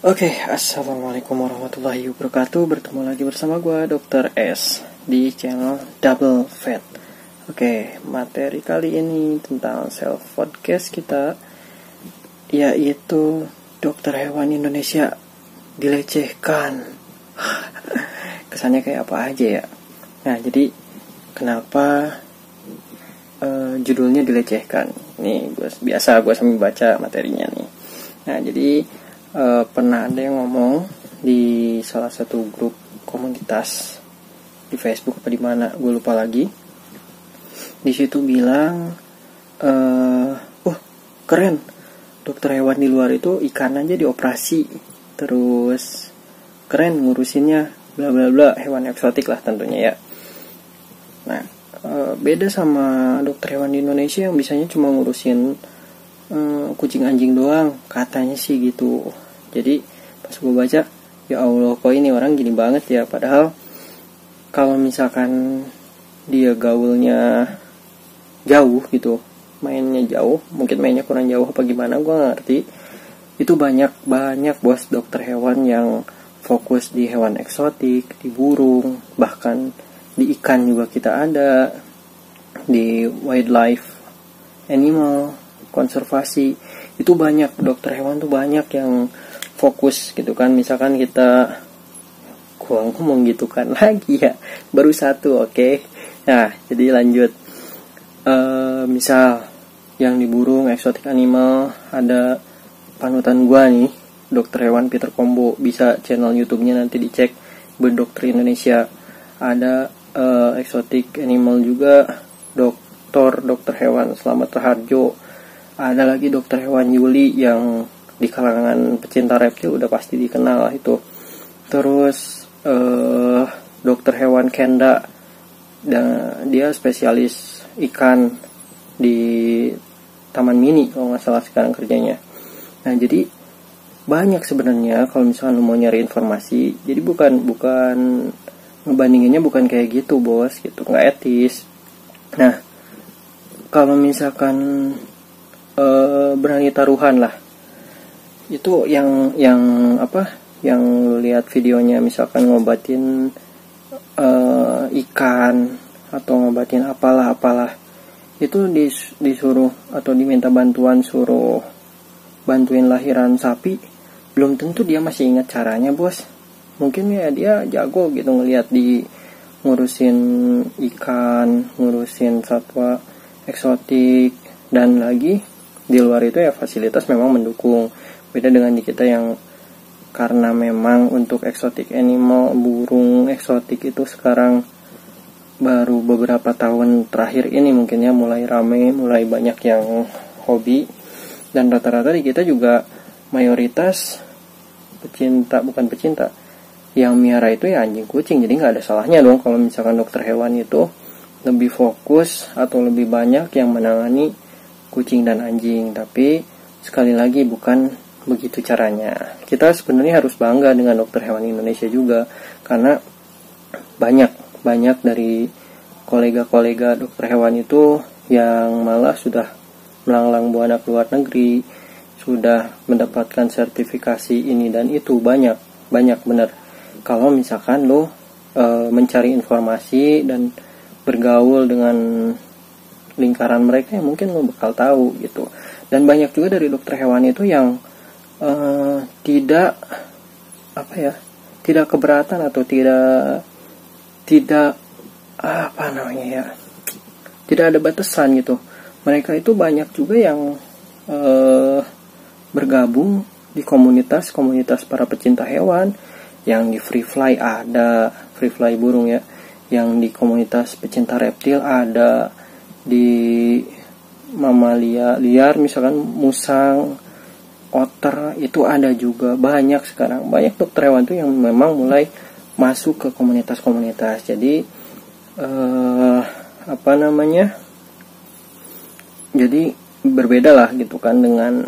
Assalamualaikum warahmatullahi wabarakatuh. Bertemu lagi bersama gue, Dr. S, di channel Double Fat. Materi kali ini tentang self podcast kita, yaitu dokter hewan Indonesia dilecehkan. Kesannya kayak apa aja ya. Nah, jadi kenapa judulnya dilecehkan? Nih, gue sambil baca materinya nih. Nah, jadi pernah ada yang ngomong di salah satu grup komunitas di Facebook apa di mana, gue lupa lagi. Di situ bilang, keren, dokter hewan di luar itu ikan aja dioperasi, terus keren ngurusinnya, bla bla bla, hewan eksotik lah tentunya ya. Nah, beda sama dokter hewan di Indonesia yang bisanya cuma ngurusin kucing anjing doang, katanya sih gitu. Jadi pas gue baca, ya Allah, kok ini orang gini banget ya. Padahal kalau misalkan dia gaulnya jauh gitu, mainnya jauh, mungkin mainnya kurang jauh apa gimana, gue gak ngerti. Itu banyak bos dokter hewan yang fokus di hewan eksotik, di burung, bahkan di ikan juga kita ada, di wildlife animal konservasi. Itu banyak dokter hewan tuh, banyak yang fokus gitu kan. Misalkan gua ngomong gitu kan lagi ya, baru satu. Nah, jadi lanjut. Misal yang di burung, exotic animal, ada panutan gua nih, dokter hewan Peter Kombo. Bisa channel YouTube-nya nanti dicek, Berdokter Indonesia. Ada exotic animal juga, dokter hewan Slamet Raharjo. Ada lagi dokter hewan Yuli yang di kalangan pecinta reptil udah pasti dikenal itu. Terus dokter hewan Kenda, dan dia spesialis ikan di Taman Mini kalau nggak salah sekarang kerjanya. Nah, jadi banyak sebenarnya kalau misalkan mau nyari informasi. Jadi bukan ngebandinginnya bukan kayak gitu bos, gitu nggak etis. Nah, kalau misalkan berani taruhan lah, itu yang lu lihat videonya, misalkan ngobatin ikan atau ngobatin apalah, itu disuruh atau diminta bantuan, suruh bantuin lahiran sapi, belum tentu dia masih ingat caranya bos. Mungkin ya dia jago gitu ngelihat di ngurusin ikan, ngurusin satwa eksotik, dan lagi di luar itu ya fasilitas memang mendukung. Beda dengan di kita yang karena memang untuk exotic animal, burung eksotik itu sekarang baru beberapa tahun terakhir ini mungkin ya mulai rame, mulai banyak yang hobi. Dan rata-rata di kita juga mayoritas bukan pecinta, yang miara itu ya anjing kucing. Jadi gak ada salahnya dong kalau misalkan dokter hewan itu lebih fokus atau lebih banyak yang menangani kucing dan anjing. Tapi sekali lagi bukan begitu caranya. Kita sebenarnya harus bangga dengan dokter hewan Indonesia juga, karena banyak dari kolega-kolega dokter hewan itu yang malah sudah melanglang buana ke luar negeri, sudah mendapatkan sertifikasi ini dan itu. Banyak bener. Kalau misalkan lo mencari informasi dan bergaul dengan lingkaran mereka, yang mungkin lo bakal tahu gitu. Dan banyak juga dari dokter hewan itu yang tidak keberatan atau tidak tidak ada batasan gitu. Mereka itu banyak juga yang bergabung di komunitas para pecinta hewan. Yang di free fly burung ya, yang di komunitas pecinta reptil ada, di mamalia liar misalkan musang, otter, itu ada juga. Banyak sekarang, banyak dokter hewan tuh yang memang mulai masuk ke komunitas-komunitas. Jadi jadi berbeda lah gitu kan dengan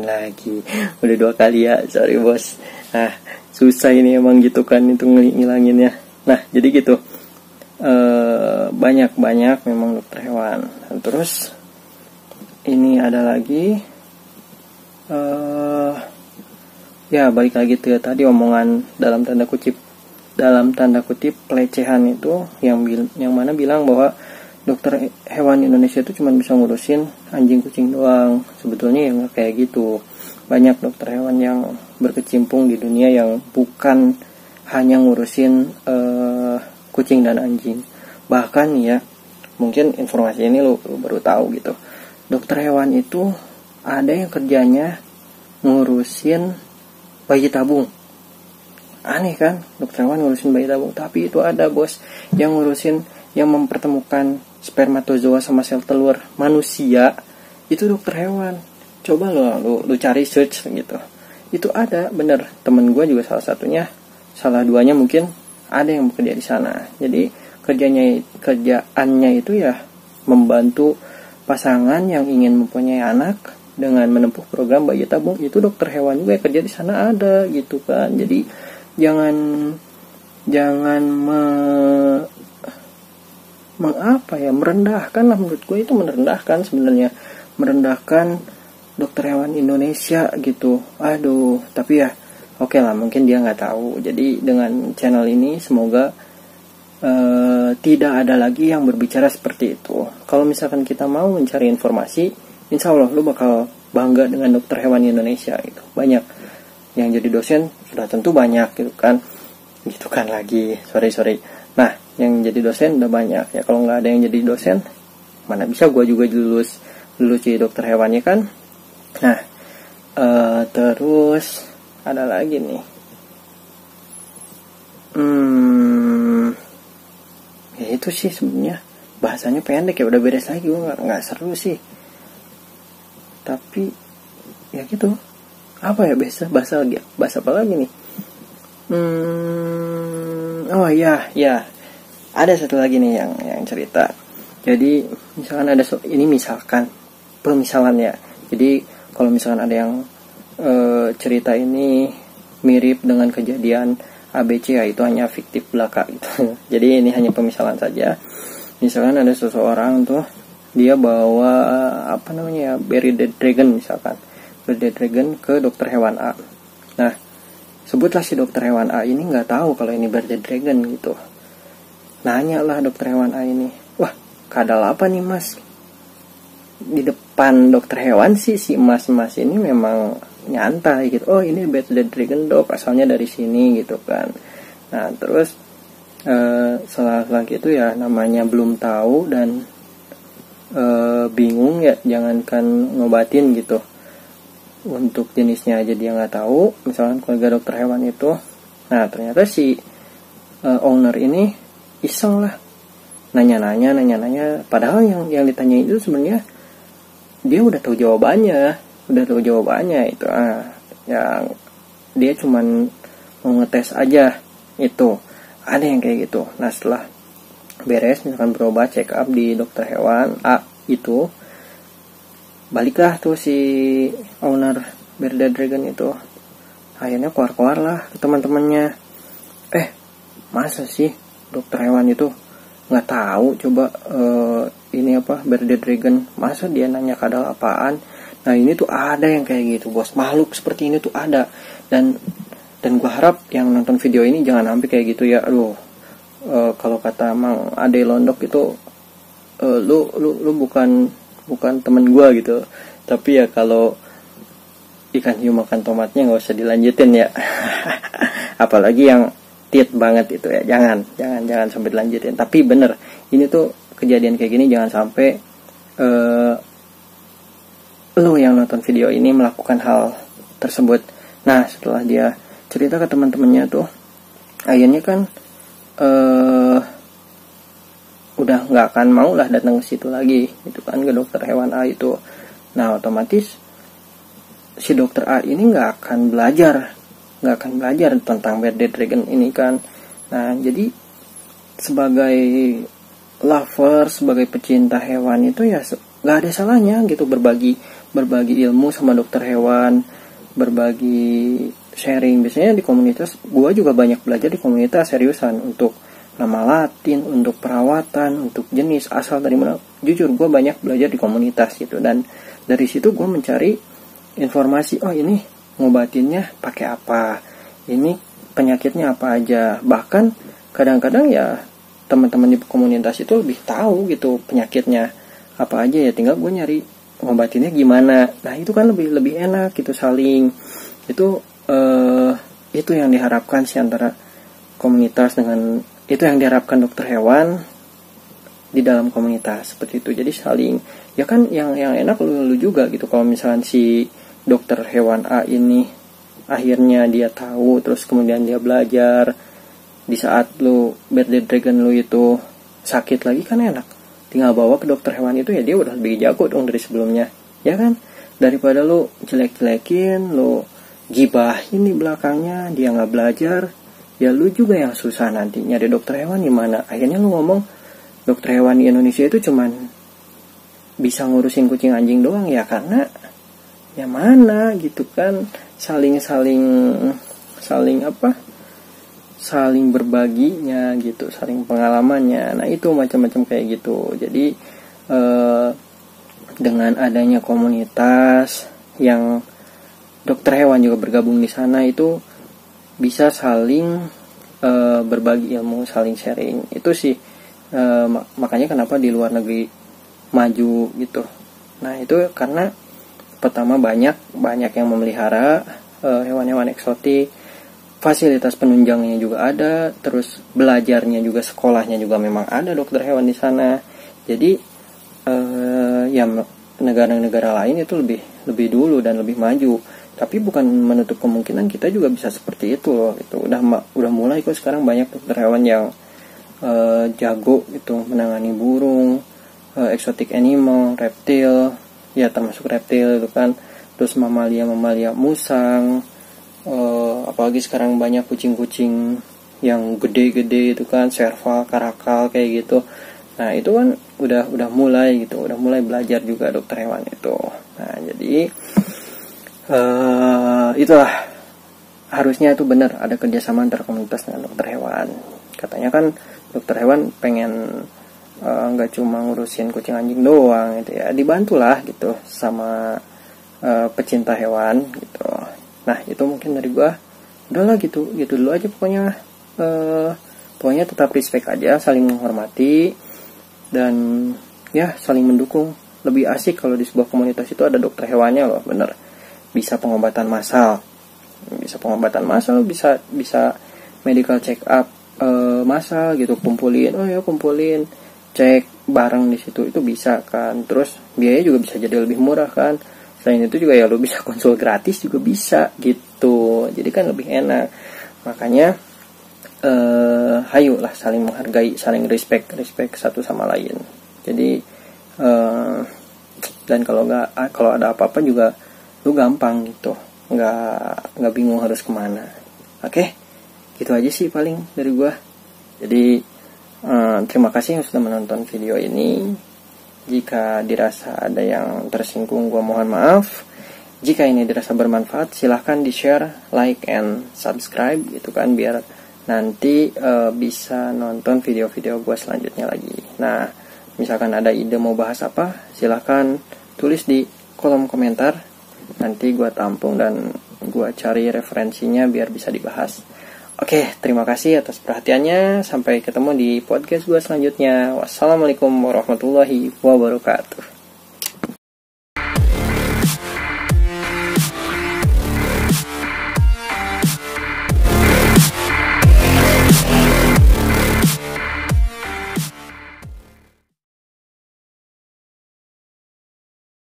lagi udah 2 kali ya, sorry bos. Nah, susah ini emang gitu kan itu ngilanginnya. Nah, jadi gitu, banyak memang dokter hewan. Terus ini ada lagi ya balik lagi ke tadi omongan dalam tanda kutip pelecehan itu yang mana bilang bahwa dokter hewan Indonesia itu cuma bisa ngurusin anjing kucing doang. Sebetulnya ya nggak kayak gitu. Banyak dokter hewan yang berkecimpung di dunia yang bukan hanya ngurusin kucing dan anjing. Bahkan ya, mungkin informasi ini lu baru tahu gitu. Dokter hewan itu ada yang kerjanya ngurusin bayi tabung. Aneh kan, dokter hewan ngurusin bayi tabung. Tapi itu ada bos yang ngurusin, yang mempertemukan spermatozoa sama sel telur manusia. Itu dokter hewan. Coba lu cari search gitu. Itu ada, bener. Temen gue juga salah duanya mungkin ada yang bekerja di sana. Jadi kerjaannya itu ya membantu pasangan yang ingin mempunyai anak dengan menempuh program bayi tabung. Itu dokter hewan juga yang kerja di sana ada gitu kan. Jadi jangan merendahkan lah, menurut gue itu merendahkan sebenarnya, merendahkan dokter hewan Indonesia gitu. Aduh, tapi ya oke lah, mungkin dia nggak tahu. Jadi dengan channel ini semoga tidak ada lagi yang berbicara seperti itu. Kalau misalkan kita mau mencari informasi, insya Allah lu bakal bangga dengan dokter hewan Indonesia gitu. Banyak yang jadi dosen sudah tentu banyak gitu kan lagi sorry. Nah, yang jadi dosen udah banyak ya. Kalau nggak ada yang jadi dosen, mana bisa gue juga lulus jadi dokter hewannya kan. Nah, terus ada lagi nih. Ya itu sih sebenarnya bahasanya pendek ya, udah beres lagi, gue nggak seru sih. Tapi ya gitu. Apa ya bahasa apa lagi nih? Oh ya, ada satu lagi nih yang cerita. Jadi misalkan ada pemisalan ya. Jadi kalau misalkan ada yang cerita ini mirip dengan kejadian ABC, ya itu hanya fiktif belaka gitu. Jadi ini hanya pemisalan saja. Misalkan ada seseorang tuh dia bawa bearded dragon misalkan. Bearded dragon ke dokter hewan A. Nah, sebutlah si dokter hewan A ini nggak tahu kalau ini bearded dragon gitu. Nanya lah dokter hewan A ini, wah kadal apa nih mas? Di depan dokter hewan sih si mas ini memang nyantai gitu. Oh ini bearded dragon dok, asalnya dari sini gitu kan. Nah terus setelah itu ya namanya belum tahu dan bingung ya, jangankan ngobatin gitu. Untuk jenisnya aja dia nggak tahu, misalkan keluarga dokter hewan itu. Nah ternyata si owner ini iseng lah, nanya-nanya, padahal yang ditanya itu sebenarnya dia udah tahu jawabannya itu. Yang dia cuman mau ngetes aja itu. Ada yang kayak gitu. Nah setelah beres misalkan berobat check up di dokter hewan A itu, baliklah tuh si owner bearded dragon itu, akhirnya keluar lah ke teman-temannya. Masa sih dokter hewan itu nggak tahu coba ini bearded dragon, masa dia nanya kadal apaan? Nah ini tuh ada yang kayak gitu bos, makhluk seperti ini tuh ada. Dan gue harap yang nonton video ini jangan sampai kayak gitu ya. Aduh, kalau kata Mang Ade Londok itu lu bukan temen gue gitu. Tapi ya kalau ikan hiu makan tomatnya nggak usah dilanjutin ya. Apalagi yang tit banget itu ya, jangan sampai dilanjutin. Tapi bener, ini tuh kejadian kayak gini jangan sampai lu yang nonton video ini melakukan hal tersebut. Nah setelah dia cerita ke teman-temannya tuh, akhirnya kan udah nggak akan mau lah datang ke situ lagi itu kan, ke dokter hewan A itu. Nah otomatis si dokter A ini nggak akan belajar tentang bearded dragon ini kan. Nah jadi sebagai lover, sebagai pecinta hewan itu ya nggak ada salahnya gitu berbagi ilmu sama dokter hewan, berbagi sharing. Biasanya di komunitas, gue juga banyak belajar di komunitas seriusan, untuk nama Latin, untuk perawatan, untuk jenis asal dari mana. Jujur gue banyak belajar di komunitas gitu, dan dari situ gue mencari informasi, oh ini ngobatinnya pakai apa, ini penyakitnya apa aja. Bahkan kadang-kadang ya teman-teman di komunitas itu lebih tahu gitu penyakitnya apa aja, ya tinggal gue nyari ngobatinnya gimana. Nah itu kan lebih enak gitu, saling itu yang diharapkan sih antara komunitas dengan, itu yang diharapkan dokter hewan di dalam komunitas seperti itu. Jadi saling, ya kan yang enak lu juga gitu. Kalau misalnya si dokter hewan A ini akhirnya dia tahu, terus kemudian dia belajar, di saat lu bearded dragon lu itu sakit lagi kan enak, tinggal bawa ke dokter hewan itu, ya dia udah lebih jago dong dari sebelumnya, ya kan, daripada lu jelek-jelekin, lu gibahin di belakangnya, dia nggak belajar, ya lu juga yang susah nanti nyari dokter hewan gimana. Akhirnya lu ngomong dokter hewan di Indonesia itu cuman bisa ngurusin kucing anjing doang, ya karena ya mana gitu kan, saling berbaginya gitu, saling pengalamannya. Nah itu macam-macam kayak gitu. Jadi dengan adanya komunitas yang dokter hewan juga bergabung di sana, itu bisa saling berbagi ilmu, saling sharing. Itu sih makanya kenapa di luar negeri maju gitu. Nah itu karena pertama banyak yang memelihara hewan-hewan eksotik, fasilitas penunjangnya juga ada, terus belajarnya juga, sekolahnya juga memang ada dokter hewan di sana. Jadi ya negara-negara lain itu lebih dulu dan lebih maju. Tapi bukan menutup kemungkinan kita juga bisa seperti itu loh. Itu udah mulai kok sekarang banyak dokter hewan yang jago gitu menangani burung, exotic animal, reptil, ya termasuk reptil itu kan, terus mamalia musang, apalagi sekarang banyak kucing-kucing yang gede-gede itu kan, serval, karakal kayak gitu. Nah itu kan udah mulai gitu, udah mulai belajar juga dokter hewan itu. Nah jadi itulah, harusnya itu benar ada kerjasama antara komunitas dengan dokter hewan. Katanya kan dokter hewan pengen nggak cuma ngurusin kucing anjing doang gitu ya, dibantulah gitu sama pecinta hewan gitu. Nah itu mungkin dari gua, udahlah gitu dulu aja pokoknya. Pokoknya tetap respect aja, saling menghormati, dan ya saling mendukung. Lebih asik kalau di sebuah komunitas itu ada dokter hewannya loh, bener. Bisa pengobatan massal, bisa medical check up massal gitu, kumpulin cek bareng di situ, itu bisa kan. Terus biaya juga bisa jadi lebih murah kan. Selain itu juga ya lu bisa konsul gratis juga bisa gitu. Jadi kan lebih enak. Makanya hayulah saling menghargai, saling respect satu sama lain. Jadi dan kalau ada apa-apa juga lu gampang gitu, nggak bingung harus kemana. Oke, gitu aja sih paling dari gua. Jadi terima kasih yang sudah menonton video ini. Jika dirasa ada yang tersinggung, gua mohon maaf. Jika ini dirasa bermanfaat, silahkan di-share, like, and subscribe gitu kan, biar nanti bisa nonton video-video gua selanjutnya lagi. Nah, misalkan ada ide mau bahas apa, silahkan tulis di kolom komentar. Nanti gua tampung dan gua cari referensinya biar bisa dibahas. Oke, terima kasih atas perhatiannya. Sampai ketemu di podcast gue selanjutnya. Wassalamualaikum warahmatullahi wabarakatuh.